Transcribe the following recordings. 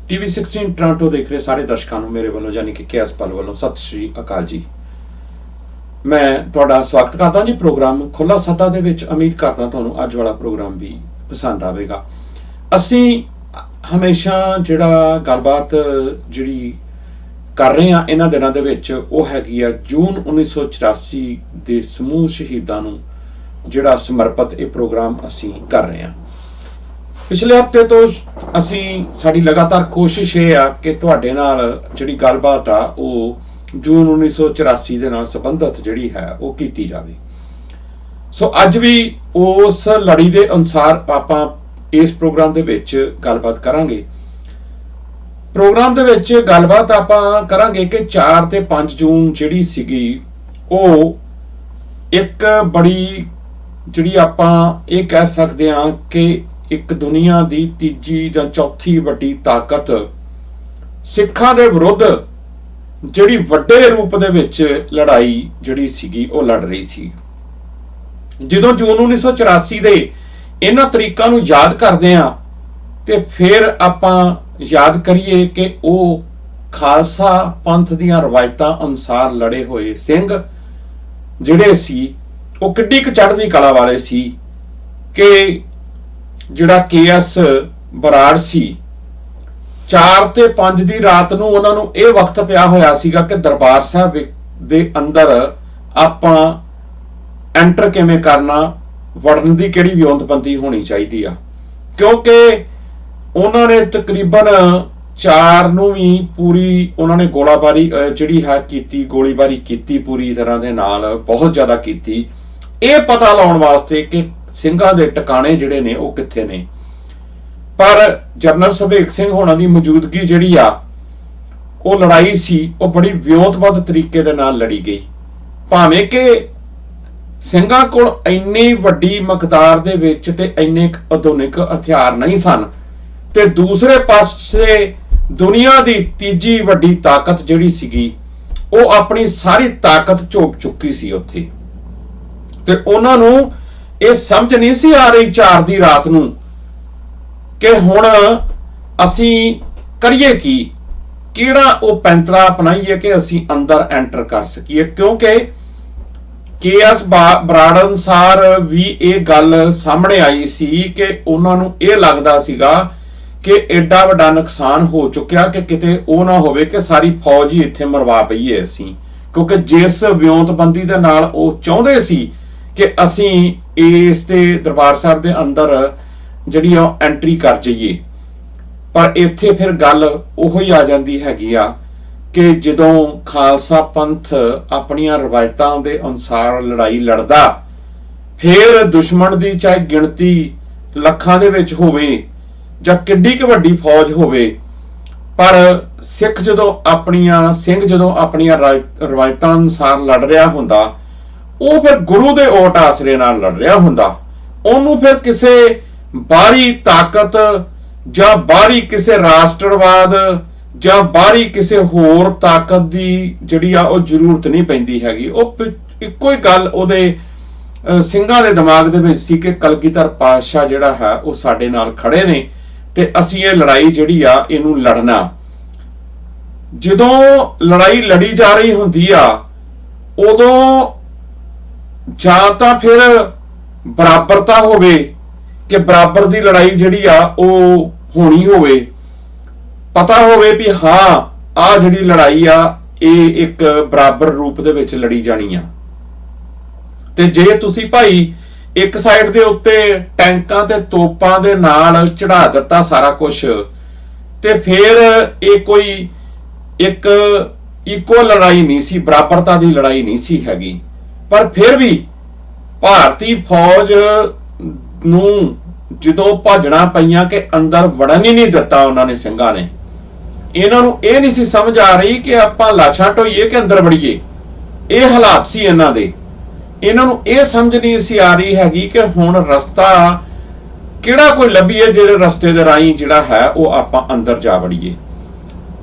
TV 16 Toronto ਦੇਖ ਰਹੇ ਸਾਰੇ ਦਰਸ਼ਕਾਂ ਨੂੰ ਮੇਰੇ ਵੱਲੋਂ ਯਾਨੀ ਕਿ KS ਪਲ ਵੱਲੋਂ ਸਤਿ ਸ਼੍ਰੀ ਅਕਾਲ ਜੀ। ਮੈਂ ਤੁਹਾਡਾ ਸਵਾਗਤ ਕਰਦਾ ਜੀ ਪ੍ਰੋਗਰਾਮ ਖੁੱਲਾ ਸੱਦਾ ਦੇ ਵਿੱਚ। ਉਮੀਦ ਕਰਦਾ ਤੁਹਾਨੂੰ ਅੱਜ ਵਾਲਾ ਪ੍ਰੋਗਰਾਮ ਵੀ ਪਸੰਦ ਆਵੇਗਾ। ਅਸੀਂ ਹਮੇਸ਼ਾ ਜਿਹੜਾ ਗੱਲਬਾਤ ਜਿਹੜੀ ਕਰ ਰਹੇ ਹਾਂ ਇਹਨਾਂ ਦਿਨਾਂ ਦੇ ਵਿੱਚ ਉਹ ਹੈਗੀ ਆ ਜੂਨ 1984 ਦੇ ਸਮੂਹ ਸ਼ਹੀਦਾਂ ਨੂੰ ਜਿਹੜਾ ਸਮਰਪਿਤ ਇਹ ਪ੍ਰੋਗਰਾਮ ਅਸੀਂ ਕਰ ਰਹੇ ਹਾਂ। ਪਿਛਲੇ ਹਫ਼ਤੇ ਤੋਂ ਅਸੀਂ ਸਾਡੀ ਲਗਾਤਾਰ ਕੋਸ਼ਿਸ਼ ਇਹ ਆ ਕਿ ਤੁਹਾਡੇ ਨਾਲ ਜਿਹੜੀ ਗੱਲਬਾਤ ਆ ਉਹ ਜੂਨ 1984 ਦੇ ਨਾਲ ਸੰਬੰਧਿਤ ਜਿਹੜੀ ਹੈ ਉਹ ਕੀਤੀ ਜਾਵੇ। ਸੋ ਅੱਜ ਵੀ ਉਸ ਲੜੀ ਦੇ ਅਨੁਸਾਰ ਆਪਾਂ ਇਸ ਪ੍ਰੋਗਰਾਮ ਦੇ ਵਿੱਚ ਗੱਲਬਾਤ ਕਰਾਂਗੇ। ਪ੍ਰੋਗਰਾਮ ਦੇ ਵਿੱਚ ਗੱਲਬਾਤ ਆਪਾਂ ਕਰਾਂਗੇ ਕਿ 4 ਤੇ 5 ਜੂਨ ਜਿਹੜੀ ਸੀਗੀ ਉਹ ਇੱਕ ਬੜੀ ਜਿਹੜੀ ਆਪਾਂ ਇਹ ਕਹਿ ਸਕਦੇ ਹਾਂ ਕਿ ਇੱਕ ਦੁਨੀਆ ਦੀ ਤੀਜੀ ਜਾਂ ਚੌਥੀ ਵੱਡੀ ਤਾਕਤ ਸਿੱਖਾਂ ਦੇ ਵਿਰੁੱਧ ਜਿਹੜੀ ਵੱਡੇ ਰੂਪ ਦੇ ਵਿੱਚ ਲੜਾਈ ਜਿਹੜੀ ਸੀਗੀ ਉਹ ਲੜ ਰਹੀ ਸੀ। ਜਦੋਂ ਜੂਨ 1984 ਦੇ ਇਹਨਾਂ ਤਰੀਕਾਂ ਨੂੰ ਯਾਦ ਕਰਦੇ ਆ ਤੇ ਫਿਰ ਆਪਾਂ ਯਾਦ ਕਰੀਏ ਕਿ ਉਹ ਖਾਲਸਾ ਪੰਥ ਦੀਆਂ ਰਵਾਇਤਾਂ ਅਨੁਸਾਰ ਲੜੇ ਹੋਏ ਸਿੰਘ ਜਿਹੜੇ ਸੀ ਉਹ ਕਿੱਡੀ ਕੁ ਚੜ੍ਹਦੀ ਕਲਾ ਵਾਲੇ ਸੀ ਕਿ ਜਿਹੜਾ KS ਬਰਾੜ ਸੀ 4 ਤੇ 5 ਦੀ ਰਾਤ ਨੂੰ ਉਹਨਾਂ ਨੂੰ ਇਹ ਵਕਤ ਪਿਆ ਹੋਇਆ ਸੀਗਾ ਕਿ ਦਰਬਾਰ ਸਾਹਿਬ ਦੇ ਅੰਦਰ ਆਪਾਂ ਐਂਟਰ ਕਿਵੇਂ ਕਰਨਾ, ਵੜਨ ਦੀ ਕਿਹੜੀ ਵਿਉਂਤਬੰਦੀ ਹੋਣੀ ਚਾਹੀਦੀ ਆ, ਕਿਉਂਕਿ ਉਹਨਾਂ ਨੇ ਤਕਰੀਬਨ 4 ਨੂੰ ਵੀ ਪੂਰੀ ਉਹਨਾਂ ਨੇ ਗੋਲਾਬਾਰੀ ਜਿਹੜੀ ਹੈ ਕੀਤੀ, ਗੋਲੀਬਾਰੀ ਕੀਤੀ ਪੂਰੀ ਤਰ੍ਹਾਂ ਦੇ ਨਾਲ, ਬਹੁਤ ਜ਼ਿਆਦਾ ਕੀਤੀ, ਇਹ ਪਤਾ ਲਾਉਣ ਵਾਸਤੇ ਕਿ ਸਿੰਘਾਂ ਦੇ ਟਿਕਾਣੇ ਜਿਹੜੇ ਨੇ ਉਹ ਕਿੱਥੇ ਨੇ। ਪਰ ਜਨਰਲ ਸੁਭੇਗ ਸਿੰਘ ਹੋਣਾ ਦੀ ਮੌਜੂਦਗੀ ਜਿਹੜੀ ਆ ਉਹ ਲੜਾਈ ਸੀ ਉਹ ਬੜੀ ਵਿਉਂਤਬੱਧ ਤਰੀਕੇ ਦੇ ਨਾਲ ਲੜੀ ਗਈ। ਭਾਵੇਂ ਕਿ ਸਿੰਘਾਂ ਕੋਲ ਇੰਨੀ ਵੱਡੀ ਮਕਦਾਰ ਦੇ ਵਿੱਚ ਤੇ ਇੰਨੇ ਆਧੁਨਿਕ ਹਥਿਆਰ ਨਹੀਂ ਸਨ, ਤੇ ਦੂਸਰੇ ਪਾਸੇ ਦੁਨੀਆ ਦੀ ਤੀਜੀ ਵੱਡੀ ਤਾਕਤ ਜਿਹੜੀ ਸੀਗੀ ਉਹ ਆਪਣੀ ਸਾਰੀ ਤਾਕਤ ਝੋਕ ਚੁੱਕੀ ਸੀ ਉੱਥੇ, ਤੇ ਉਹਨਾਂ ਨੂੰ ਇਹ ਸਮਝ ਨਹੀਂ ਸੀ ਆ ਰਹੀ 4 ਦੀ ਰਾਤ ਨੂੰ ਕਿ ਹੁਣ ਅਸੀਂ ਕਰੀਏ ਕੀ, ਕਿਹੜਾ ਉਹ ਪੈਂਤਰਾ ਅਪਣਾਈਏ ਕਿ ਅਸੀਂ ਅੰਦਰ ਐਂਟਰ ਕਰ ਸਕੀਏ। ਕਿਉਂਕਿ KS ਬਰਾੜ ਅਨੁਸਾਰ ਵੀ ਇਹ ਗੱਲ ਸਾਹਮਣੇ ਆਈ ਸੀ ਕਿ ਉਹਨਾਂ ਨੂੰ ਇਹ ਲੱਗਦਾ ਸੀਗਾ ਕਿ ਐਡਾ ਵੱਡਾ ਨੁਕਸਾਨ ਹੋ ਚੁੱਕਿਆ ਕਿ ਕਿਤੇ ਉਹ ਨਾ ਹੋਵੇ ਕਿ ਸਾਰੀ ਫੌਜ ਹੀ ਇੱਥੇ ਮਰਵਾ ਪਈਏ ਅਸੀਂ, ਕਿਉਂਕਿ ਜਿਸ ਵਿਉਂਤਬੰਦੀ ਦੇ ਨਾਲ ਉਹ ਚਾਹੁੰਦੇ ਸੀ ਕਿ ਅਸੀਂ ਇਸ ਦੇ ਦਰਬਾਰ ਸਾਹਿਬ ਦੇ ਅੰਦਰ ਜਿਹੜੀ ਆ ਐਂਟਰੀ ਕਰ ਜਾਈਏ। ਪਰ ਇੱਥੇ ਫਿਰ ਗੱਲ ਉਹੋ ਹੀ ਆ ਜਾਂਦੀ ਹੈਗੀ ਆ ਕਿ ਜਦੋਂ ਖਾਲਸਾ ਪੰਥ ਆਪਣੀਆਂ ਰਵਾਇਤਾਂ ਦੇ ਅਨੁਸਾਰ ਲੜਾਈ ਲੜਦਾ, ਫਿਰ ਦੁਸ਼ਮਣ ਦੀ ਚਾਹੇ ਗਿਣਤੀ ਲੱਖਾਂ ਦੇ ਵਿੱਚ ਹੋਵੇ ਜਾਂ ਕਿੱਡੀ ਕੁ ਵੱਡੀ ਫੌਜ ਹੋਵੇ, ਪਰ ਸਿੰਘ ਜਦੋਂ ਆਪਣੀਆਂ ਰਵਾਇਤਾਂ ਅਨੁਸਾਰ ਲੜ ਰਿਹਾ ਹੁੰਦਾ ਉਹ ਫਿਰ ਗੁਰੂ ਦੇ ਓਟ ਆਸਰੇ ਨਾਲ ਲੜ ਰਿਹਾ ਹੁੰਦਾ। ਉਹਨੂੰ ਫਿਰ ਕਿਸੇ ਬਾਹਰੀ ਤਾਕਤ ਜਾਂ ਬਾਹਰੀ ਕਿਸੇ ਰਾਸ਼ਟਰਵਾਦ ਜਾਂ ਬਾਹਰੀ ਕਿਸੇ ਹੋਰ ਤਾਕਤ ਦੀ ਜਿਹੜੀ ਆ ਉਹ ਜ਼ਰੂਰਤ ਨਹੀਂ ਪੈਂਦੀ ਹੈਗੀ। ਉਹ ਇੱਕੋ ਹੀ ਗੱਲ ਉਹਦੇ ਸਿੰਘਾਂ ਦੇ ਦਿਮਾਗ ਦੇ ਵਿੱਚ ਸੀ ਕਿ ਕਲਗੀਧਰ ਪਾਤਸ਼ਾਹ ਜਿਹੜਾ ਹੈ ਉਹ ਸਾਡੇ ਨਾਲ ਖੜੇ ਨੇ ਤੇ ਅਸੀਂ ਇਹ ਲੜਾਈ ਜਿਹੜੀ ਆ ਇਹਨੂੰ ਲੜਨਾ। ਜਦੋਂ ਲੜਾਈ ਲੜੀ ਜਾ ਰਹੀ ਹੁੰਦੀ ਆ ਉਦੋਂ ਜਾਂ ਤਾਂ ਫਿਰ ਬਰਾਬਰਤਾ ਹੋਵੇ ਕਿ ਬਰਾਬਰ ਦੀ ਲੜਾਈ ਜਿਹੜੀ ਆ ਉਹ ਹੋਣੀ ਹੋਵੇ, ਪਤਾ ਹੋਵੇ ਵੀ ਹਾਂ ਆ ਜਿਹੜੀ ਲੜਾਈ ਆ ਇਹ ਇੱਕ ਬਰਾਬਰ ਰੂਪ ਦੇ ਵਿੱਚ ਲੜੀ ਜਾਣੀ ਆ। ਤੇ ਜੇ ਤੁਸੀਂ ਭਾਈ ਇੱਕ ਸਾਈਡ ਦੇ ਉੱਤੇ ਟੈਂਕਾਂ ਤੇ ਤੋਪਾਂ ਦੇ ਨਾਲ ਚੜਾ ਦਿੱਤਾ ਸਾਰਾ ਕੁਝ, ਤੇ ਫਿਰ ਇਹ ਕੋਈ ਇੱਕ ਇਕੁਅਲ ਲੜਾਈ ਨਹੀਂ ਸੀ, ਬਰਾਬਰਤਾ ਦੀ ਲੜਾਈ ਨਹੀਂ ਸੀ ਹੈਗੀ। ਪਰ ਫਿਰ ਵੀ ਭਾਰਤੀ ਫੌਜ ਨੂੰ ਜਦੋਂ ਭਾਜਣਾ ਪਈਆਂ ਕਿ ਅੰਦਰ ਵੜਨ ਹੀ ਨਹੀਂ ਦਿੱਤਾ ਉਹਨਾਂ ਨੇ, ਸਿੰਘਾਂ ਨੇ, ਇਹਨਾਂ ਨੂੰ ਇਹ ਨਹੀਂ ਸੀ ਸਮਝ ਆ ਰਹੀ ਕਿ ਆਪਾਂ ਲਾਸ਼ਾਂ ਢੋਈਏ ਕਿ ਅੰਦਰ ਵੜੀਏ। ਇਹ ਹਾਲਾਤ ਸੀ ਇਹਨਾਂ ਦੇ। ਇਹਨਾਂ ਨੂੰ ਇਹ ਸਮਝ ਨਹੀਂ ਸੀ ਆ ਰਹੀ ਹੈਗੀ ਕਿ ਹੁਣ ਰਸਤਾ ਕਿਹੜਾ ਕੋਈ ਲੱਭੀਏ ਜਿਹੜੇ ਰਸਤੇ ਦੇ ਰਾਹੀਂ ਜਿਹੜਾ ਹੈ ਉਹ ਆਪਾਂ ਅੰਦਰ ਜਾ ਵੜੀਏ।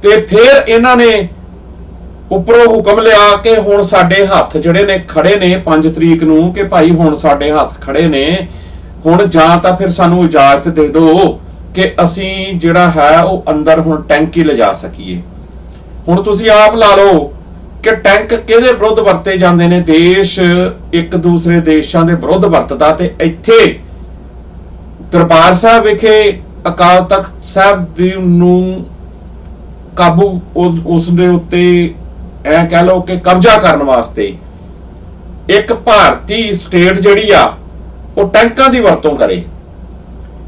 ਤੇ ਫਿਰ ਇਹਨਾਂ ਨੇ ਉੱਪਰੋਂ ਹੁਕਮ ਲਿਆ ਕਿ ਹੁਣ ਸਾਡੇ ਹੱਥ ਜਿਹੜੇ ਨੇ ਖੜੇ ਨੇ 5 ਤਰੀਕ ਨੂੰ ਕਿ ਭਾਈ ਹੁਣ ਸਾਡੇ ਹੱਥ ਖੜੇ ਨੇ, ਹੁਣ ਜਾਂ ਤਾਂ ਫਿਰ ਸਾਨੂੰ ਇਜਾਜ਼ਤ ਦੇ ਦਿਓ कि ਅਸੀਂ ਜਿਹੜਾ ਹੈ ਉਹ ਅੰਦਰ ਹੁਣ ਟੈਂਕ ਹੀ ਲਿਜਾ ਸਕੀਏ। ਹੁਣ ਤੁਸੀਂ ਆਪ ਲਾ ਲਓ ਕਿ ਟੈਂਕ ਕਿਹਦੇ ਵਿਰੁੱਧ ਵਰਤੇ ਜਾਂਦੇ ਨੇ। ਦੇਸ਼ ਇੱਕ ਦੂਸਰੇ ਦੇਸ਼ਾਂ ਦੇ ਵਿਰੁੱਧ ਵਰਤਦਾ, ਤੇ ਇੱਥੇ ਦਰਬਾਰ ਸਾਹਿਬ ਵਿਖੇ ਅਕਾਲ ਤਖਤ ਸਾਹਿਬ ਦੀ ਨੂੰ ਕਾਬੂ ਉਸ ਦੇ ਉੱਤੇ ਐ ਕਹਿ ਲਓ ਕਿ ਕਬਜ਼ਾ ਕਰਨ ਵਾਸਤੇ ਇੱਕ ਭਾਰਤੀ ਸਟੇਟ ਜਿਹੜੀ ਆ ਉਹ ਟੈਂਕਾਂ ਦੀ ਵਰਤੋਂ ਕਰੇ।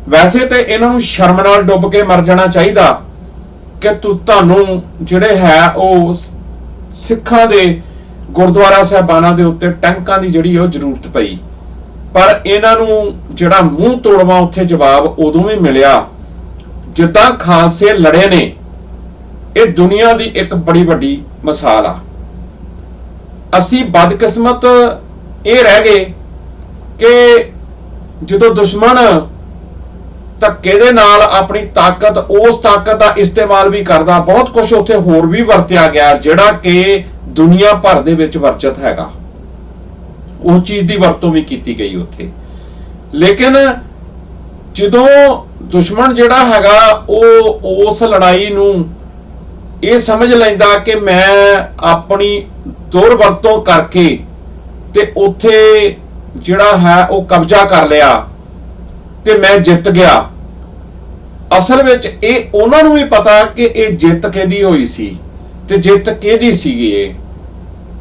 ਵੈਸੇ ਤੇ ਇਹਨਾਂ ਨੂੰ ਸ਼ਰਮ ਨਾਲ ਡੁੱਬ ਕੇ ਮਰ ਜਾਣਾ ਚਾਹੀਦਾ ਕਿ ਤੁਹਾਨੂੰ ਜਿਹੜੇ ਹੈ ਉਹ ਸਿੱਖਾਂ ਦੇ ਗੁਰਦੁਆਰਾ ਸਾਹਿਬਾਨਾਂ ਦੇ ਉੱਤੇ ਟੈਂਕਾਂ ਦੀ ਜਿਹੜੀ ਉਹ ਜ਼ਰੂਰਤ ਪਈ। ਪਰ ਇਹਨਾਂ ਨੂੰ ਜਿਹੜਾ ਮੂੰਹ ਤੋੜਵਾ ਉੱਥੇ ਜਵਾਬ ਉਦੋਂ ਵੀ ਮਿਲਿਆ ਜਿੱਦਾਂ ਖਾਲਸੇ ਲੜੇ ਨੇ। ਇਹ ਦੁਨੀਆ ਦੀ ਇੱਕ ਬੜੀ ਵੱਡੀ ਮਿਸਾਲ ਆ। ਅਸੀਂ ਬਦਕਿਸਮਤ ਇਹ ਰਹਿ ਗਏ ਕਿ ਜਦੋਂ ਦੁਸ਼ਮਣ ਧੱਕੇ ਦੇ ਨਾਲ ਆਪਣੀ ਤਾਕਤ, ਉਸ ਤਾਕਤ ਦਾ ਇਸਤੇਮਾਲ ਵੀ ਕਰਦਾ, ਬਹੁਤ ਕੁਝ ਉੱਥੇ ਹੋਰ ਵੀ ਵਰਤਿਆ ਗਿਆ ਜਿਹੜਾ ਕਿ ਦੁਨੀਆ ਭਰ ਦੇ ਵਿੱਚ ਵਰਜਿਤ ਹੈਗਾ। ਉਸ ਚੀਜ਼ ਦੀ ਵਰਤੋਂ ਵੀ ਕੀਤੀ ਗਈ ਉੱਥੇ। ਲੇਕਿਨ ਜਦੋਂ ਦੁਸ਼ਮਣ ਜਿਹੜਾ ਹੈਗਾ ਉਹ ਉਸ ਲੜਾਈ ਨੂੰ ਇਹ ਸਮਝ ਲੈਂਦਾ ਕਿ ਮੈਂ ਆਪਣੀ ਦੁਰਵਰਤੋਂ ਕਰਕੇ ਤੇ ਉੱਥੇ ਜਿਹੜਾ ਹੈ ਉਹ ਕਬਜ਼ਾ ਕਰ ਲਿਆ ਤੇ ਮੈਂ ਜਿੱਤ ਗਿਆ। ਅਸਲ ਵਿੱਚ ਇਹ ਉਹਨਾਂ ਨੂੰ ਵੀ ਪਤਾ ਕਿ ਇਹ ਜਿੱਤ ਕਿਹਦੀ ਹੋਈ ਸੀ ਤੇ ਜਿੱਤ ਕਿਹਦੀ ਸੀਗੀ। ਇਹ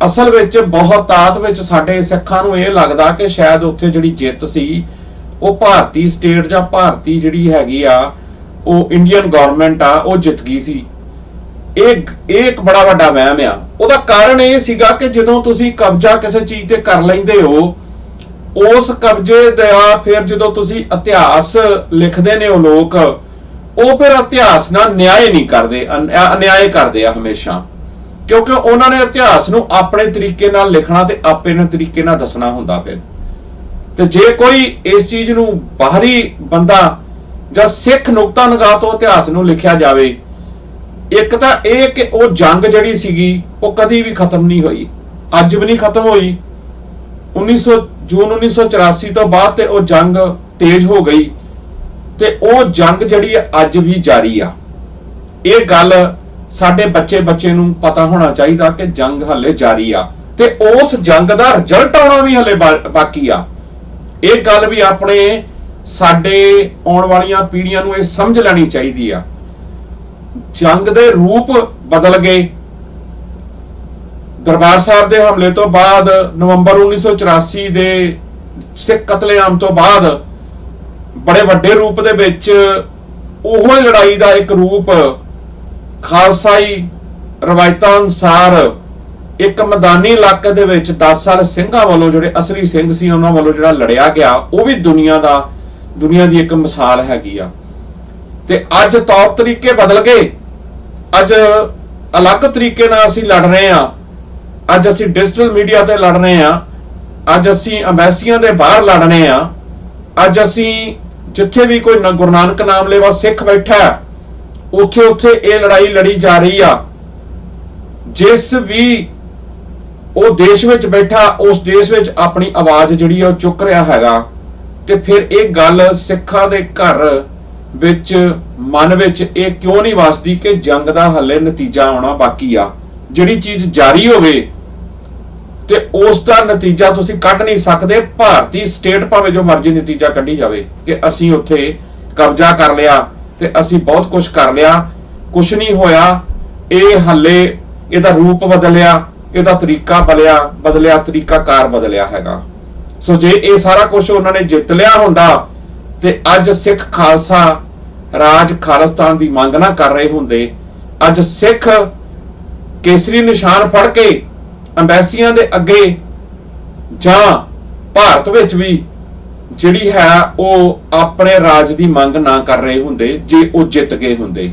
ਅਸਲ ਵਿੱਚ ਬਹੁਤਾਤ ਵਿੱਚ ਸਾਡੇ ਸਿੱਖਾਂ ਨੂੰ ਇਹ ਲੱਗਦਾ ਕਿ ਸ਼ਾਇਦ ਉੱਥੇ ਜਿਹੜੀ ਜਿੱਤ ਸੀ ਉਹ ਭਾਰਤੀ ਸਟੇਟ ਜਾਂ ਭਾਰਤੀ ਜਿਹੜੀ ਹੈਗੀ ਆ ਉਹ ਇੰਡੀਅਨ ਗਵਰਨਮੈਂਟ ਆ ਉਹ ਜਿੱਤ ਗਈ ਸੀ। ਇਹ ਇੱਕ ਬੜਾ ਵੱਡਾ ਵਹਿਮ ਆ। ਉਹਦਾ ਕਾਰਨ ਇਹ ਸੀਗਾ ਕਿ ਜਦੋਂ ਤੁਸੀਂ ਕਬਜ਼ਾ ਕਿਸੇ ਚੀਜ਼ ਤੇ ਕਰ ਲੈਂਦੇ ਹੋ, ਉਸ ਕਬਜ਼ੇ ਦਾ ਫਿਰ ਜਦੋਂ ਤੁਸੀਂ ਇਤਿਹਾਸ ਲਿਖਦੇ ਨੇ ਉਹ ਲੋਕ, ਉਹ ਫਿਰ ਇਤਿਹਾਸ ਨਾਲ ਨਿਆਂ ਨਹੀਂ ਕਰਦੇ, ਅਨਿਆਏ ਕਰਦੇ ਆ ਹਮੇਸ਼ਾ। ਕਿਉਂਕਿ ਉਹਨਾਂ ਨੇ ਇਤਿਹਾਸ ਨੂੰ ਆਪਣੇ ਤਰੀਕੇ ਨਾਲ ਲਿਖਣਾ ਤੇ ਆਪਣੇ ਤਰੀਕੇ ਨਾਲ ਦੱਸਣਾ ਹੁੰਦਾ। ਫਿਰ ਤੇ ਜੇ ਕੋਈ ਇਸ ਚੀਜ਼ ਨੂੰ ਬਾਹਰੀ ਬੰਦਾ ਜਾਂ ਸਿੱਖ ਨੁਕਤਾ ਨਿਗਾਹ ਤੋਂ ਇਤਿਹਾਸ ਨੂੰ ਲਿਖਿਆ ਜਾਵੇ, ਇੱਕ ਤਾਂ ਇਹ ਕਿ ਉਹ ਜੰਗ ਜਿਹੜੀ ਸੀਗੀ ਉਹ ਕਦੀ ਵੀ ਖਤਮ ਨਹੀਂ ਹੋਈ, ਅੱਜ ਵੀ ਨਹੀਂ ਖਤਮ ਹੋਈ। ਜੂਨ 1984 ਤੋਂ ਬਾਅਦ ਤੇ ਉਹ ਜੰਗ ਤੇਜ਼ ਹੋ ਗਈ ਤੇ ਉਹ ਜੰਗ ਜਿਹੜੀ ਅੱਜ ਵੀ ਜਾਰੀ ਆ। ਇਹ ਗੱਲ ਸਾਡੇ ਬੱਚੇ ਨੂੰ ਪਤਾ ਹੋਣਾ ਚਾਹੀਦਾ ਕਿ ਜੰਗ ਹਲੇ ਜਾਰੀ ਆ ਤੇ ਉਸ ਜੰਗ ਦਾ ਰਿਜ਼ਲਟ ਆਉਣਾ ਵੀ ਹਲੇ ਬਾਕੀ ਆ। ਇਹ ਗੱਲ ਵੀ ਆਪਣੇ ਸਾਡੇ ਆਉਣ ਵਾਲੀਆਂ ਪੀੜ੍ਹੀਆਂ ਨੂੰ ਇਹ ਸਮਝ ਲੈਣੀ ਚਾਹੀਦੀ ਆ। ਜੰਗ ਦੇ ਰੂਪ ਬਦਲ ਗਏ। ਦਰਬਾਰ ਸਾਹਿਬ ਦੇ ਹਮਲੇ ਤੋਂ ਬਾਅਦ ਨਵੰਬਰ 1984 ਦੇ ਸਿੱਖ ਕਤਲੇਆਮ ਤੋਂ ਬਾਅਦ ਬੜੇ ਵੱਡੇ ਰੂਪ ਦੇ ਵਿੱਚ ਉਹੋ ਲੜਾਈ ਦਾ ਇੱਕ ਰੂਪ ਖਾਲਸਾਈ ਰਵਾਇਤਾਂ ਅਨੁਸਾਰ ਇੱਕ ਮੈਦਾਨੀ ਇਲਾਕੇ ਦੇ ਵਿੱਚ 10 ਸਾਲ ਸਿੰਘਾਂ ਵੱਲੋਂ ਜਿਹੜੇ ਅਸਲੀ ਸਿੰਘ ਸੀ ਉਹਨਾਂ ਵੱਲੋਂ ਜਿਹੜਾ ਲੜਿਆ ਗਿਆ, ਉਹ ਵੀ ਦੁਨੀਆ ਦੀ ਇੱਕ ਮਿਸਾਲ ਹੈਗੀ ਆ। ਤੇ ਅੱਜ ਤੌਰ ਤਰੀਕੇ ਬਦਲ ਗਏ। ਅੱਜ ਅਲੱਗ ਤਰੀਕੇ ਨਾਲ ਅਸੀਂ ਲੜ ਰਹੇ ਹਾਂ। ਅੱਜ ਅਸੀਂ ਡਿਜੀਟਲ ਮੀਡੀਆ ਤੇ ਲੜ ਰਹੇ ਹਾਂ। ਅੱਜ ਅਸੀਂ ਅੰਬੈਸੀਆਂ ਦੇ ਬਾਹਰ ਲੜ ਰਹੇ ਹਾਂ। ਅੱਜ ਅਸੀਂ ਜਿੱਥੇ ਵੀ ਕੋਈ ਗੁਰੂ ਨਾਨਕ ਨਾਮ ਲੈਵਾ ਸਿੱਖ ਬੈਠਾ ਉੱਥੇ ਇਹ ਲੜਾਈ ਲੜੀ ਜਾ ਰਹੀ ਆ। ਜਿਸ ਵੀ ਉਹ ਦੇਸ਼ ਵਿੱਚ ਬੈਠਾ ਉਸ ਦੇਸ਼ ਵਿੱਚ ਆਪਣੀ ਆਵਾਜ਼ ਜਿਹੜੀ ਆ ਉਹ ਚੁੱਕ ਰਿਹਾ ਹੈਗਾ। ਤੇ ਫਿਰ ਇਹ ਗੱਲ ਸਿੱਖਾਂ ਦੇ ਘਰ ਵਿੱਚ ਮਨ ਵਿੱਚ ਇਹ ਕਿਉਂ ਨਹੀਂ ਵਸਦੀ ਕਿ ਜੰਗ ਦਾ ਹੱਲੇ ਨਤੀਜਾ ਆਉਣਾ ਬਾਕੀ ਆ। ਜਿਹੜੀ ਚੀਜ਼ ਜਾਰੀ ਹੋਵੇ ਤੇ ਉਸ ਦਾ ਨਤੀਜਾ ਤੁਸੀਂ ਕੱਢ ਨਹੀਂ ਸਕਦੇ। ਭਾਰਤੀ ਸਟੇਟ ਭਾਵੇਂ ਜੋ ਮਰਜ਼ੀ ਨਤੀਜਾ ਕੱਢੀ ਜਾਵੇ ਕਿ ਅਸੀਂ ਉੱਥੇ ਕਬਜ਼ਾ ਕਰ ਲਿਆ ਤੇ ਅਸੀਂ ਬਹੁਤ ਕੁਝ ਕਰ ਲਿਆ, ਕੁਝ ਨਹੀਂ ਹੋਇਆ। ਇਹ ਹੱਲੇ ਇਹਦਾ ਰੂਪ ਬਦਲਿਆ, ਇਹਦਾ ਤਰੀਕਾ ਬਦਲਿਆ, ਤਰੀਕਾਕਾਰ ਬਦਲਿਆ ਹੈਗਾ। ਸੋ ਜੇ ਇਹ ਸਾਰਾ ਕੁਝ ਉਹਨਾਂ ਨੇ ਜਿੱਤ ਲਿਆ ਹੁੰਦਾ ਤੇ ਅੱਜ ਸਿੱਖ ਖਾਲਸਾ ਰਾਜ ਖਾਲਿਸਤਾਨ ਦੀ ਮੰਗ ਨਾ ਕਰ ਰਹੇ ਹੁੰਦੇ। ਅੱਜ ਸਿੱਖ ਕੇਸਰੀ ਨਿਸ਼ਾਨ ਫੜ ਕੇ ਅੰਬੈਸੀਆਂ ਦੇ ਅੱਗੇ ਜਾਂ ਭਾਰਤ ਵਿੱਚ ਵੀ ਜਿਹੜੀ ਹੈ ਉਹ ਆਪਣੇ ਰਾਜ ਦੀ ਮੰਗ ਨਾ ਕਰ ਰਹੇ ਹੁੰਦੇ ਜੇ ਉਹ ਜਿੱਤ ਗਏ ਹੁੰਦੇ।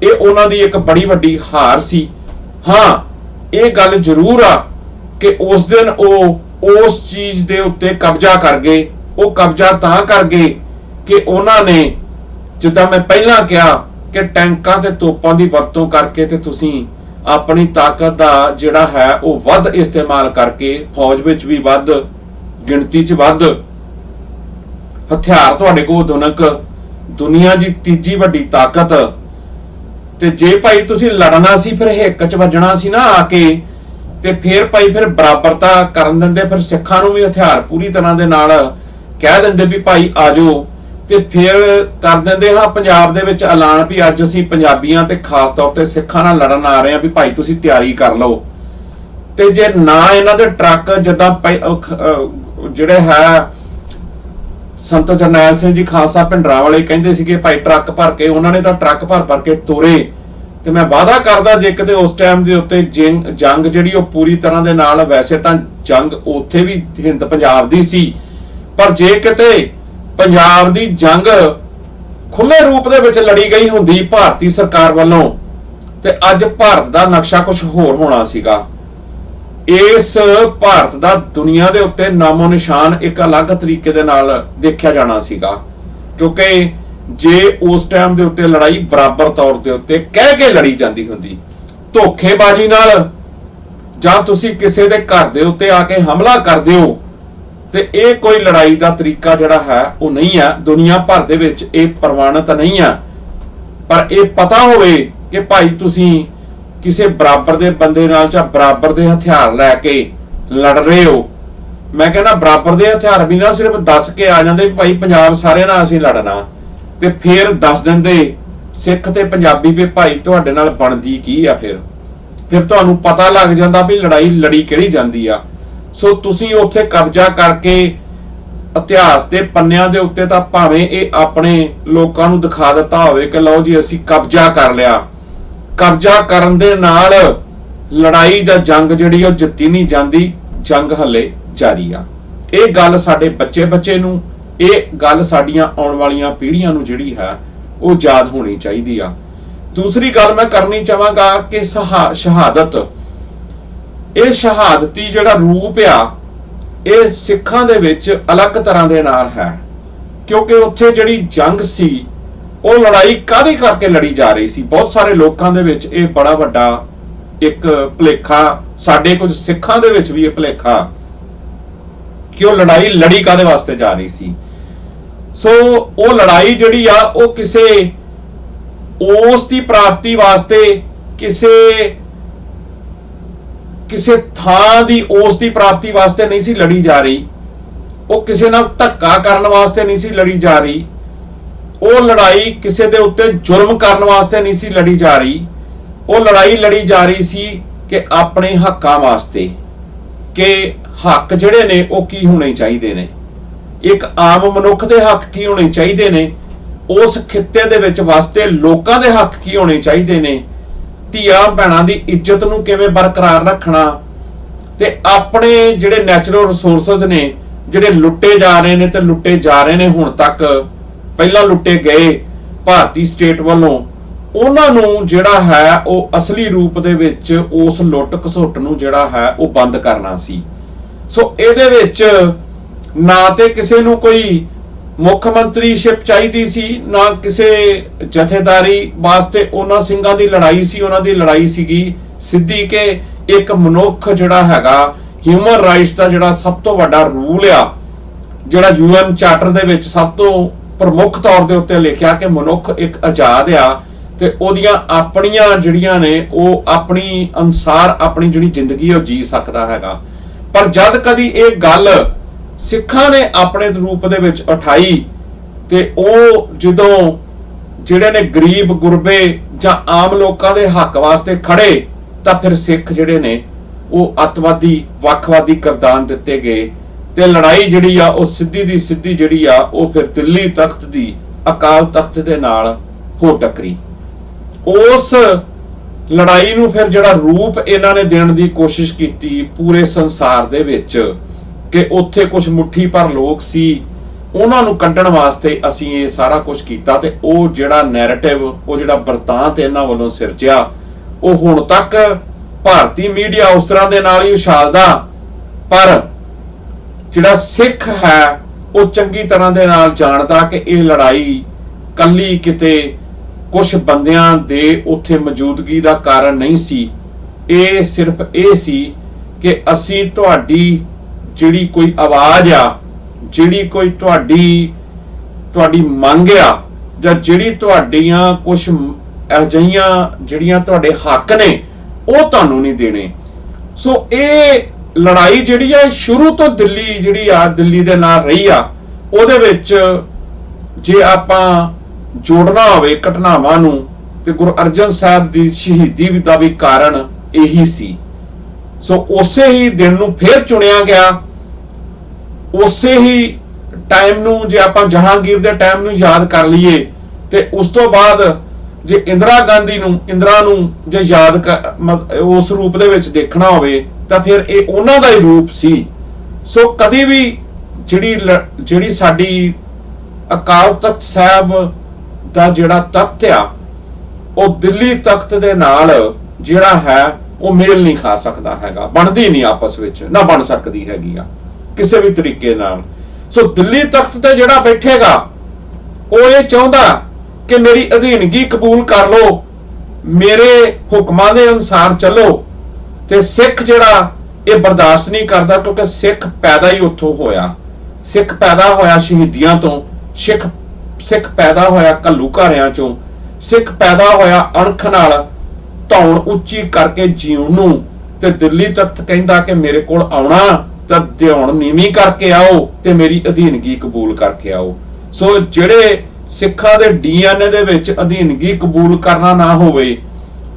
ਇਹ ਉਹਨਾਂ ਦੀ ਇੱਕ ਬੜੀ ਵੱਡੀ ਹਾਰ ਸੀ। ਹਾਂ, ਇਹ ਗੱਲ ਜ਼ਰੂਰ ਆ ਕਿ ਉਸ ਦਿਨ ਉਹ ਉਸ ਚੀਜ਼ ਦੇ ਉੱਤੇ ਕਬਜ਼ਾ ਕਰ ਗਏ। ਉਹ ਕਬਜ਼ਾ ਤਾਂ ਕਰ ਗਏ ਕਿ ਉਹਨਾਂ ਨੇ, ਜਿੱਦਾਂ ਮੈਂ ਪਹਿਲਾਂ ਕਿਹਾ, ਕਿ ਟੈਂਕਾਂ ਤੇ ਤੋਪਾਂ ਦੀ ਵਰਤੋਂ ਕਰਕੇ ਤੇ ਤੁਸੀਂ ਆਪਣੀ ਤਾਕਤ ਦਾ ਜਿਹੜਾ ਹੈ ਉਹ ਵੱਧ ਇਸਤੇਮਾਲ ਕਰਕੇ ਫੌਜ ਵਿੱਚ ਵੀ ਵੱਧ, ਗਿਣਤੀ 'ਚ ਵੱਧ, ਹਥਿਆਰ ਤੁਹਾਡੇ ਕੋਲ ਆਧੁਨਿਕ दुनिया की तीजी वड्डी ताकत, ते जे भाई तुसी लड़ना सी फिर हिक च वजना सी ना आके, ते फिर भाई फिर बराबरता करन दिंदे, फिर सिखां नूं भी हथियार पूरी तरह दे नाल कह दिंदे भी भाई आ जाओ, ते फिर कर दिंदे हाँ पंजाब दे विच ऐलान भी अज असीं पंजाबियां ते खास तौर ते सिखां नाल लड़न आ रहे हैं भी भाई तुसीं तैयारी कर लो। ते जे ना इन्हां दे ट्रक जिद्दां जिहड़े है संत जरनैल सिंह जी खालसा भिंडरां वाले कहंदे सीगे भाई ट्रक भर के, उन्होंने तो ट्रक भर भर के तोरे, ते मैं वादा करदा जे किते उस टाइम दे उत्ते जंग जिहड़ी ओह पूरी तरह दे नाल, वैसे तां जंग उत्थे भी हिंद पंजाब दी सी, पर जे किते पंजाब दी जंग खुले रूप दे विच लड़ी गई हुंदी भारती सरकार वालों, ते अज भारत दा नक्शा कुछ होर होना सीगा। इस भारत दा दुनिया दे उत्ते नामो निशान एक अलग तरीके दे नाल देखिया जाना सीगा, क्योंकि जे उस टाइम दे उत्ते लड़ाई बराबर तौर दे उत्ते कह के लड़ी जांदी हुंदी, धोखेबाजी नाल जां तुसीं किसे दे घर दे उत्ते आके हमला करदे हो, ते ये कोई लड़ाई का तरीका जिहड़ा है वो नहीं है, दुनिया भर दे विच ये प्रमाणित नहीं है। पर यह पता होवे कि भाई तुसीं किसी बराबर दे बंदे नाल जां बराबर दे हथियार लैके लड़ रहे हो। मैं कहना बराबर दे हथियार भी ना सिर्फ दस के आ जांदे भाई पंजाब सारे नाल असीं लड़ना, ते फिर दस दिंदे सिख ते पंजाबी भी भाई तुहाडे नाल बनदी की आ, फिर तुहानूं पता लग जांदा भी लड़ाई लड़ी किहड़ी जांदी आ। सो तुसीं उत्थे कब्जा करके इतिहास के पन्नियां दे उत्ते तां भावें ये अपने लोकां नूं दिखा दिता होवे कि लो जी असीं कब्जा कर लिया, कब्जा करन दे नाल लड़ाई जां जंग जिहड़ी ओह जित्ती नहीं जांदी, जंग हले जारी आ। ये गल साडे बच्चे नूं, ये गल साडीआं आउण वालीआं पीढ़ियां नूं जिहड़ी है वो याद होनी चाहिदी आ। दूसरी गल मैं करनी चाहांगा कि शहादत, ये शहादती जिहड़ा रूप आ ये सिखां दे विच अलग तरह दे नाल है, क्योंकि उत्थे जिहड़ी जंग सी वो लड़ाई काहदे करके लड़ी जा रही सी। बहुत सारे लोकां दे विच ये बड़ा वड्डा एक भुलेखा, साडे कुछ सिखां दे विच भी ये भुलेखा कि वो लड़ाई लड़ी काहदे वास्ते जा रही सी। सो वो लड़ाई जिहड़ी आ वो किसे उस दी प्राप्ति वास्ते, किसे थां दी उस दी प्राप्ति वास्ते नहीं सी लड़ी जा रही, वो किसे नाल धक्का करन वास्ते नहीं सी लड़ी जा रही, वो लड़ाई किसे दे उत्ते जुर्म करन वास्ते नहीं सी लड़ी जा रही, वो लड़ाई लड़ी जा रही सी कि अपने हक्कां वास्ते, कि हक जिहड़े ने वो की होने चाहिए ने, एक आम मनुख दे हक की होने चाहिए ने, उस खित्ते दे विच वास्ते लोकां दे हक की होने चाहिए ने, ਧੀਆਂ ਭੈਣਾਂ ਦੀ ਇੱਜ਼ਤ ਨੂੰ ਕਿਵੇਂ ਬਰਕਰਾਰ ਰੱਖਣਾ, ਤੇ ਆਪਣੇ ਜਿਹੜੇ ਨੈਚੁਰਲ ਰਿਸੋਰਸਸ ਨੇ ਜਿਹੜੇ ਲੁੱਟੇ ਜਾ ਰਹੇ ਨੇ ਤੇ ਲੁੱਟੇ ਜਾ ਰਹੇ ਨੇ ਹੁਣ ਤੱਕ, ਪਹਿਲਾਂ ਲੁੱਟੇ ਗਏ ਭਾਰਤੀ ਸਟੇਟ ਵੱਲੋਂ, ਉਹਨਾਂ ਨੂੰ ਜਿਹੜਾ ਹੈ ਉਹ ਅਸਲੀ ਰੂਪ ਦੇ ਵਿੱਚ ਉਸ ਲੁੱਟ ਘਸੁੱਟ ਨੂੰ ਜਿਹੜਾ ਹੈ ਉਹ ਬੰਦ ਕਰਨਾ ਸੀ। ਸੋ ਇਹਦੇ ਵਿੱਚ ਨਾ ਤੇ ਕਿਸੇ ਨੂੰ ਕੋਈ ਮੁੱਖ ਮੰਤਰੀਸ਼ਿਪ ਚਾਹੀਦੀ ਸੀ, ਨਾ ਕਿਸੇ ਜਥੇਦਾਰੀ ਵਾਸਤੇ ਉਹਨਾਂ ਸਿੰਘਾਂ ਦੀ ਲੜਾਈ ਸੀ, ਉਹਨਾਂ ਦੀ ਲੜਾਈ ਸੀਗੀ ਸਿੱਧੀ ਕਿ ਇੱਕ ਮਨੁੱਖ ਜਿਹੜਾ ਹੈਗਾ ਹਿਊਮਨ ਰਾਈਟਸ ਦਾ ਜਿਹੜਾ ਸਭ ਤੋਂ ਵੱਡਾ ਰੂਲ ਆ, ਜਿਹੜਾ UN ਚਾਰਟਰ ਦੇ ਵਿੱਚ ਸਭ ਤੋਂ ਪ੍ਰਮੁੱਖ ਤੌਰ ਦੇ ਉੱਤੇ ਲਿਖਿਆ ਕਿ ਮਨੁੱਖ ਇੱਕ ਆਜ਼ਾਦ ਆ ਤੇ ਉਹਦੀਆਂ ਆਪਣੀਆਂ ਜਿਹੜੀਆਂ ਨੇ ਉਹ ਆਪਣੀ ਅਨੁਸਾਰ ਆਪਣੀ ਜਿਹੜੀ ਜ਼ਿੰਦਗੀ ਉਹ ਜੀ ਸਕਦਾ ਹੈਗਾ। ਪਰ ਜਦ ਕਦੀ ਇਹ ਗੱਲ ਸਿੱਖਾਂ ਨੇ ਆਪਣੇ ਰੂਪ ਦੇ ਵਿੱਚ ਉਠਾਈ ਤੇ ਉਹ ਜਦੋਂ ਜਿਹੜੇ ਨੇ ਗਰੀਬ ਗੁਰਬੇ ਜਾਂ ਆਮ ਲੋਕਾਂ ਦੇ ਹੱਕ ਵਾਸਤੇ ਖੜੇ ਤਾਂ ਫਿਰ ਸਿੱਖ ਜਿਹੜੇ ਨੇ ਉਹ ਅੱਤਵਾਦੀ ਵੱਖਵਾਦੀ ਕਰਦਾਨ ਦਿੱਤੇ ਗਏ ਤੇ ਲੜਾਈ ਜਿਹੜੀ ਆ ਉਹ ਸਿੱਧੀ ਦੀ ਸਿੱਧੀ ਜਿਹੜੀ ਆ ਉਹ ਫਿਰ ਦਿੱਲੀ ਤਖਤ ਦੀ ਅਕਾਲ ਤਖਤ ਦੇ ਨਾਲ ਹੋ ਟੱਕਰੀ। ਉਸ ਲੜਾਈ ਨੂੰ ਫਿਰ ਜਿਹੜਾ ਰੂਪ ਇਹਨਾਂ ਨੇ ਦੇਣ ਦੀ ਕੋਸ਼ਿਸ਼ ਕੀਤੀ ਪੂਰੇ ਸੰਸਾਰ ਦੇ ਵਿੱਚ ਕਿ ਉੱਥੇ ਕੁਝ ਮੁੱਠੀ ਭਰ ਲੋਕ ਸੀ, ਉਹਨਾਂ ਨੂੰ ਕੱਢਣ ਵਾਸਤੇ ਅਸੀਂ ਇਹ ਸਾਰਾ ਕੁਝ ਕੀਤਾ ਤੇ ਉਹ ਜਿਹੜਾ ਨੈਰੇਟਿਵ, ਉਹ ਜਿਹੜਾ ਵਰਤਾਂਤ ਇਹਨਾਂ ਵੱਲੋਂ ਸਿਰਜਿਆ, ਉਹ ਹੁਣ ਤੱਕ ਭਾਰਤੀ ਮੀਡੀਆ ਉਸ ਤਰ੍ਹਾਂ ਦੇ ਨਾਲ ਹੀ ਉਛਾਲਦਾ, ਪਰ ਜਿਹੜਾ ਸਿੱਖ ਹੈ ਉਹ ਚੰਗੀ ਤਰ੍ਹਾਂ ਦੇ ਨਾਲ ਜਾਣਦਾ ਕਿ ਇਹ ਲੜਾਈ ਕੱਲੀ ਕਿਤੇ ਕੁਝ ਬੰਦਿਆਂ ਦੇ ਉੱਥੇ ਮੌਜੂਦਗੀ ਦਾ ਕਾਰਨ ਨਹੀਂ ਸੀ, ਇਹ ਸਿਰਫ ਇਹ ਸੀ ਕਿ ਅਸੀਂ ਤੁਹਾਡੀ ਜਿਹੜੀ ਕੋਈ ਆਵਾਜ਼ ਆ, ਜਿਹੜੀ ਕੋਈ ਤੁਹਾਡੀ ਮੰਗ ਆ, ਜਾਂ ਜਿਹੜੀ ਤੁਹਾਡੀਆਂ ਕੁਝ ਅਜਿਹੀਆਂ ਜਿਹੜੀਆਂ ਤੁਹਾਡੇ ਹੱਕ ਨੇ ਉਹ ਤੁਹਾਨੂੰ ਨਹੀਂ ਦੇਣੇ। ਸੋ ਇਹ ਲੜਾਈ ਜਿਹੜੀ ਆ ਸ਼ੁਰੂ ਤੋਂ ਦਿੱਲੀ ਜਿਹੜੀ ਆ ਦਿੱਲੀ ਦੇ ਨਾਲ ਰਹੀ ਆ। ਉਹਦੇ ਵਿੱਚ ਜੇ ਆਪਾਂ ਜੋੜਨਾ ਹੋਵੇ ਘਟਨਾਵਾਂ ਨੂੰ ਤੇ ਗੁਰੂ ਅਰਜਨ ਸਾਹਿਬ ਦੀ ਸ਼ਹੀਦੀ ਦਾ ਵੀ ਕਾਰਨ ਇਹੀ ਸੀ। ਸੋ ਉਸੇ ਹੀ ਦਿਨ ਨੂੰ ਫਿਰ ਚੁਣਿਆ ਗਿਆ, ਉਸੇ ਹੀ ਟਾਈਮ ਨੂੰ ਜੇ ਆਪਾਂ ਜਹਾਂਗੀਰ ਦੇ ਟਾਈਮ ਨੂੰ ਯਾਦ ਕਰ ਲਈਏ ਤੇ ਉਸ ਤੋਂ ਬਾਅਦ ਜੇ ਇੰਦਰਾ ਨੂੰ ਜੇ ਯਾਦ ਉਸ ਰੂਪ ਦੇ ਵਿੱਚ ਦੇਖਣਾ ਹੋਵੇ ਤਾਂ ਫਿਰ ਇਹ ਉਹਨਾਂ ਦਾ ਹੀ ਰੂਪ ਸੀ। ਸੋ ਕਦੀ ਵੀ ਜਿਹੜੀ ਸਾਡੀ ਅਕਾਲ ਤਖਤ ਸਾਹਿਬ ਦਾ ਜਿਹੜਾ ਤਖਤ ਆ ਉਹ ਦਿੱਲੀ ਤਖਤ ਦੇ ਨਾਲ ਜਿਹੜਾ ਹੈ ਉਹ ਮੇਲ ਨਹੀਂ ਖਾ ਸਕਦਾ ਹੈਗਾ, ਬਣਦੀ ਨਹੀਂ ਆਪਸ ਵਿੱਚ, ਨਾ ਬਣ ਸਕਦੀ ਹੈਗੀ ਆ ਕਿਸੇ ਵੀ ਤਰੀਕੇ ਨਾਲ। ਸੋ ਦਿੱਲੀ ਤਖਤ ਤੇ ਜਿਹੜਾ ਬੈਠੇਗਾ ਉਹ ਇਹ ਚਾਹੁੰਦਾ ਕਿ ਮੇਰੀ ਅਧੀਨਗੀ ਕਬੂਲ ਕਰ ਲਓ, ਮੇਰੇ ਹੁਕਮਾਂ ਦੇ ਅਨੁਸਾਰ ਚੱਲੋ। ਤੇ ਸਿੱਖ ਜਿਹੜਾ ਇਹ ਬਰਦਾਸ਼ਤ ਨਹੀਂ ਕਰਦਾ, ਕਿਉਂਕਿ ਸਿੱਖ ਪੈਦਾ ਹੀ ਉੱਥੋਂ ਹੋਇਆ, ਸਿੱਖ ਪੈਦਾ ਹੋਇਆ ਸ਼ਹੀਦੀਆਂ ਤੋਂ, ਸਿੱਖ ਪੈਦਾ ਹੋਇਆ ਘੱਲੂਘਾਰਿਆਂ ਚੋਂ, ਸਿੱਖ ਪੈਦਾ ਹੋਇਆ ਅਣਖ ਨਾਲ ਧੌਣ ਉੱਚੀ ਕਰਕੇ ਜੀਉਣ ਨੂੰ। ਤੇ ਦਿੱਲੀ ਤਖਤ ਕਹਿੰਦਾ ਕਿ ਮੇਰੇ ਕੋਲ ਆਉਣਾ ਤਾਂ ਧੌਣ ਨੀਵੀਂ ਕਰਕੇ ਆਓ ਤੇ ਮੇਰੀ ਅਧੀਨਗੀ ਕਬੂਲ ਕਰਕੇ ਆਓ। ਸੋ ਜਿਹੜੇ ਸਿੱਖਾਂ ਦੇ DNA ਦੇ ਵਿੱਚ ਅਧੀਨਗੀ ਕਬੂਲ ਕਰਨਾ ਨਾ ਹੋਵੇ,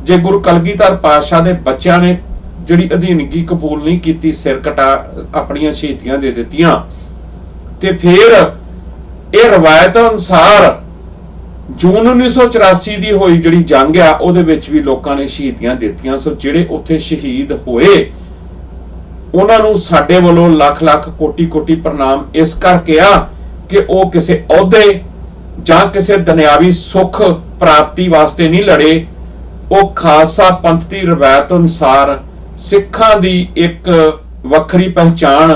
ਜੇ ਗੁਰੂ ਕਲਗੀਧਰ ਪਾਤਸ਼ਾਹ ਦੇ ਬੱਚਿਆਂ ਨੇ ਜਿਹੜੀ ਅਧੀਨਗੀ ਕਬੂਲ ਨਹੀਂ ਕੀਤੀ, ਸਿਰ ਕਟਾ ਆਪਣੀਆਂ ਸ਼ਹੀਦੀਆਂ ਦੇ ਦਿੱਤੀਆਂ, ਤੇ ਫਿਰ ਇਹ ਰਵਾਇਤ ਅਨੁਸਾਰ ਜੂਨ 1984 ਦੀ ਹੋਈ ਜਿਹੜੀ ਜੰਗ ਆ ਉਹਦੇ ਵਿੱਚ ਵੀ ਲੋਕਾਂ ਨੇ ਸ਼ਹੀਦੀਆਂ ਦਿੱਤੀਆਂ। ਸੋ ਜਿਹੜੇ ਉੱਥੇ ਸ਼ਹੀਦ ਹੋਏ ਉਹਨਾਂ ਨੂੰ ਸਾਡੇ ਵੱਲੋਂ ਲੱਖ ਲੱਖ ਕੋਟੀ ਕੋਟੀ ਪ੍ਰਣਾਮ ਇਸ ਕਰਕੇ ਆ ਕਿ ਉਹ ਕਿਸੇ ਅਹੁਦੇ ਜਾਂ ਕਿਸੇ ਦੁਨਿਆਵੀ ਸੁੱਖ ਪ੍ਰਾਪਤੀ ਵਾਸਤੇ ਨਹੀਂ ਲੜੇ। ਉਹ ਖਾਲਸਾ ਪੰਥ ਦੀ ਰਵਾਇਤ ਅਨੁਸਾਰ ਸਿੱਖਾਂ ਦੀ ਇੱਕ ਵੱਖਰੀ ਪਹਿਚਾਣ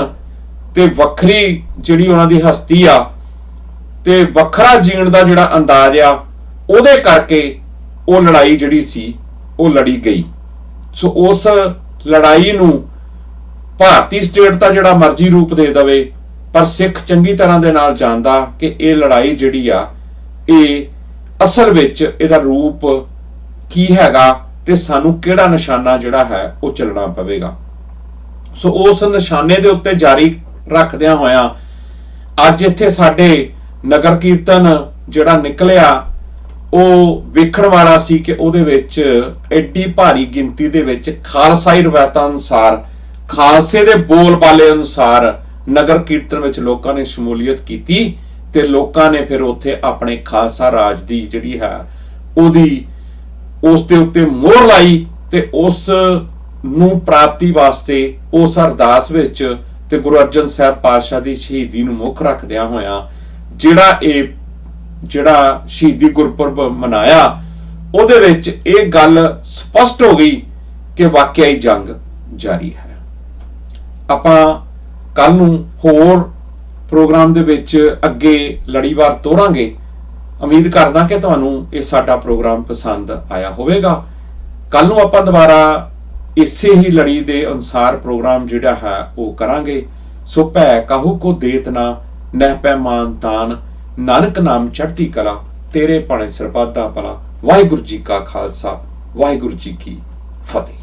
ਤੇ ਵੱਖਰੀ ਜਿਹੜੀ ਉਹਨਾਂ ਦੀ ਹਸਤੀ ਆ ਤੇ ਵੱਖਰਾ ਜੀਣ ਦਾ ਜਿਹੜਾ ਅੰਦਾਜ਼ ਆ, ਉਹਦੇ ਕਰਕੇ ਉਹ ਲੜਾਈ ਜਿਹੜੀ ਸੀ ਉਹ ਲੜੀ ਗਈ। ਸੋ ਉਸ ਲੜਾਈ ਨੂੰ ਭਾਰਤੀ ਸਟੇਟ ਦਾ ਜਿਹੜਾ ਮਰਜ਼ੀ ਰੂਪ ਦੇ ਦਵੇ, ਪਰ ਸਿੱਖ ਚੰਗੀ ਤਰ੍ਹਾਂ ਦੇ ਨਾਲ ਜਾਣਦਾ ਕਿ ਇਹ ਲੜਾਈ ਜਿਹੜੀ ਆ ਇਹ ਅਸਲ ਵਿੱਚ ਇਹਦਾ ਰੂਪ ਕੀ ਹੈਗਾ ਤੇ ਸਾਨੂੰ ਕਿਹੜਾ ਨਿਸ਼ਾਨਾ ਜਿਹੜਾ ਹੈ ਉਹ ਚੱਲਣਾ ਪਵੇਗਾ। ਸੋ ਉਸ ਨਿਸ਼ਾਨੇ ਦੇ ਉੱਤੇ ਜਾਰੀ ਰੱਖਦਿਆਂ ਹੋਇਆਂ ਅੱਜ ਇੱਥੇ ਸਾਡੇ ਨਗਰ ਕੀਰਤਨ ਜਿਹੜਾ ਨਿਕਲਿਆ ਉਹ ਵੇਖਣ ਵਾਲਾ ਸੀ ਕਿ ਉਹਦੇ ਵਿੱਚ ਐਡੀ ਭਾਰੀ ਗਿਣਤੀ ਦੇ ਵਿੱਚ ਖਾਲਸਾਈ ਰਵਾਇਤਾਂ ਅਨੁਸਾਰ, ਖਾਲਸੇ ਦੇ ਬੋਲ ਬਾਲੇ ਅਨੁਸਾਰ ਨਗਰ ਕੀਰਤਨ ਵਿੱਚ ਲੋਕਾਂ ਨੇ ਸ਼ਮੂਲੀਅਤ ਕੀਤੀ ਤੇ ਲੋਕਾਂ ਨੇ ਫਿਰ ਉੱਥੇ ਆਪਣੇ ਖਾਲਸਾ ਰਾਜ ਦੀ ਜਿਹੜੀ ਹੈ ਉਹਦੀ ਉਸ ਦੇ ਉੱਤੇ ਮੋਹਰ ਲਾਈ ਤੇ ਉਸ ਨੂੰ ਪ੍ਰਾਪਤੀ ਵਾਸਤੇ ਉਸ ਅਰਦਾਸ ਵਿੱਚ ਤੇ ਗੁਰੂ ਅਰਜਨ ਸਾਹਿਬ ਪਾਤਸ਼ਾਹ ਦੀ ਸ਼ਹੀਦੀ ਨੂੰ ਮੁੱਖ ਰੱਖਦਿਆਂ ਹੋਇਆਂ ਜਿਹੜਾ ਸ਼ਹੀਦੀ ਗੁਰਪੁਰਬ ਮਨਾਇਆ, ਉਹਦੇ ਵਿੱਚ ਇਹ ਗੱਲ ਸਪਸ਼ਟ ਹੋ ਗਈ ਕਿ ਵਾਕਿਆ ਹੀ ਜੰਗ ਜਾਰੀ ਹੈ। ਆਪਾਂ ਕੱਲ ਨੂੰ ਹੋਰ ਪ੍ਰੋਗਰਾਮ ਦੇ ਵਿੱਚ ਅੱਗੇ ਲੜੀਵਾਰ ਤੋਰਾਂਗੇ। ਉਮੀਦ ਕਰਦਾ ਕਿ ਤੁਹਾਨੂੰ ਇਹ ਸਾਡਾ ਪ੍ਰੋਗਰਾਮ ਪਸੰਦ ਆਇਆ ਹੋਵੇਗਾ। ਕੱਲ ਨੂੰ ਆਪਾਂ ਦੁਬਾਰਾ ਇਸੇ ਹੀ ਲੜੀ ਦੇ ਅਨੁਸਾਰ ਪ੍ਰੋਗਰਾਮ ਜਿਹੜਾ ਹੈ ਉਹ ਕਰਾਂਗੇ। ਸੋ ਭੈ ਕਾਹੂ ਕੋ ਦੇਤ ਨਾ, ਨਹਿ ਪੈ ਮਾਨ ਤਾਨ, ਨਾਨਕ ਨਾਮ ਚੜ੍ਹਦੀ ਕਲਾ, ਤੇਰੇ ਭਾਣੇ ਸਰਬੱਤ ਦਾ ਭਲਾ। ਵਾਹਿਗੁਰੂ ਜੀ ਕਾ ਖਾਲਸਾ, ਵਾਹਿਗੁਰੂ ਜੀ ਕੀ ਫਤਿਹ।